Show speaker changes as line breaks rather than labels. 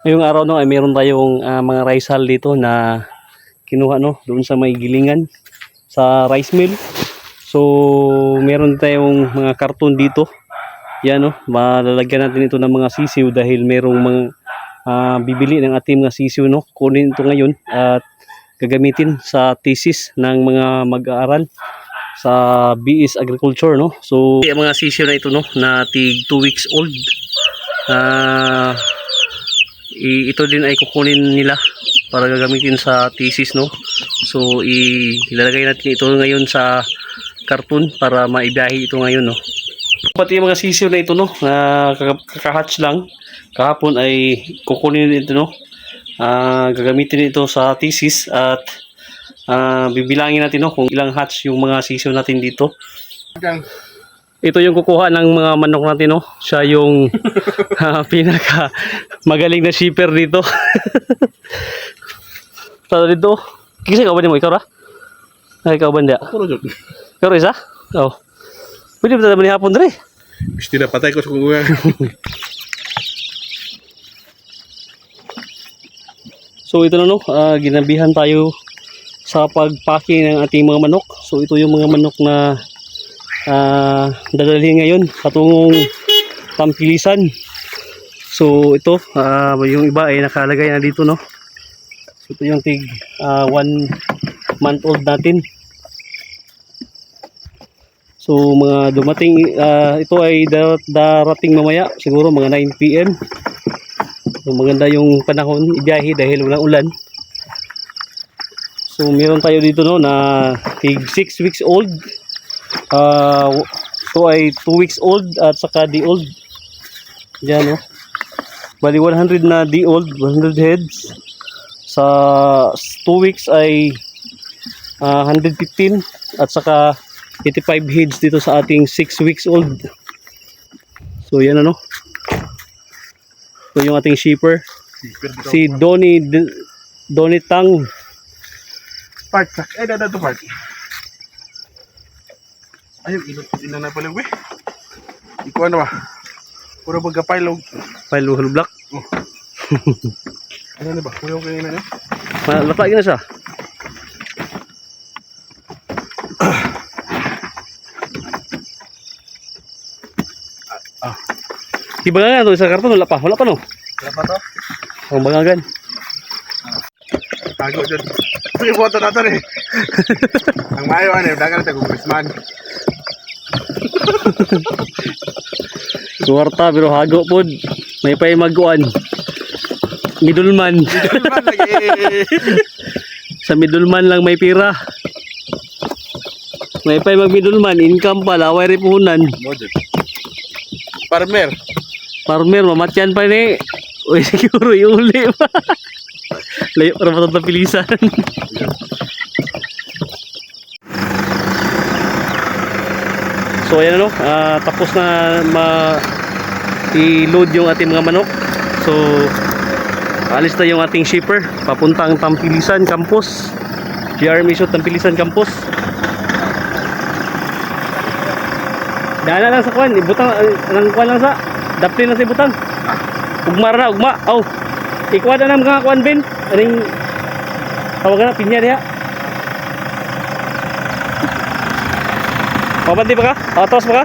Ngayong araw no ay meron tayong mga rice hull dito na kinuha no doon sa may gilingan sa rice mill. So meron tayong mga karton dito. Yan no, malalagyan natin ito ng mga sisiw dahil merong mga bibili ng ating mga sisiw no. Kunin ito ngayon at gagamitin sa thesis ng mga mag-aaral sa BS Agriculture no. So yung mga sisiw na ito no na tig 2 weeks old. Ito din ay kukunin nila para gagamitin sa thesis no. So ilalagay natin ito ngayon sa karton para maibiyahe ito ngayon no. Pati yung mga sisiw na ito no na kakahatch lang kahapon ay kukunin ito no. Gagamitin ito sa thesis at bibilangin natin no kung ilang hatch yung mga sisiw natin dito. Ito yung kukuha ng mga manok natin no. Siya yung pinaka magaling na shipper dito. Tara dito. Kisa ka ba mo ikaw ra? Ay ikaw ba ndia?
Ako ra jud.
Ikaw isa? Oh. Pwede ba tayo hapon dre?
Gusto na patay ko sa kunguya.
So ito na no, ginabihan tayo sa pagpacking ng ating mga manok. So ito yung mga manok na dadalhin ngayon patungong Tampilisan. So ito yung iba ay nakalagay na dito no. So ito yung tig 1 month old natin. So mga dumating ito ay darating mamaya siguro mga 9 PM. So maganda yung panahon ibiyahe dahil walang ulan. So meron tayo dito no na tig 6 weeks old. Ito ay 2 weeks old at saka di old. Diyan no. Bali 100 na di old, 100 heads. Sa 2 weeks ay 115 at saka 85 heads dito sa ating 6 weeks old. So yan ano. Ito yung ating shipper. Si Donnie Tang.
Part. Eh dada to part. Ayun, ina na pala we. Ikuha na ba? Puro pagka-pile
block.
Oh. Ano na ba? Kuya ko kanina niya?
Malapag na siya. Ibangan to sa karton wala pa no.
Wala pa to?
Ang bangagan.
Tago dyan. Sige, buhato natin eh. Ang mayo ano, dagan natin kung Christmas.
Suwarta pero hago pod. May pay maguan. Middleman.
Middleman lagi.
Sa middleman lang may pira. May pay mag middleman, income pa laway ripuhunan. Farmer mamatyan pa ni. Uy siguro iuli pa. Layo para matapilisan. So ayan ano, tapos na i-load yung ating mga manok. So alis na yung ating shipper papuntang Tampilisan Campus. GR Mission Tampilisan Campus. Dala lang sa kwan, ibutang ang kwan lang sa dapli lang sa ibutang. Ugma na, ugma. Oh. Ikuha na ng mga kwan bin. Aning tawagan na pinya diha. Pabanti pa ka? Atras pa ka?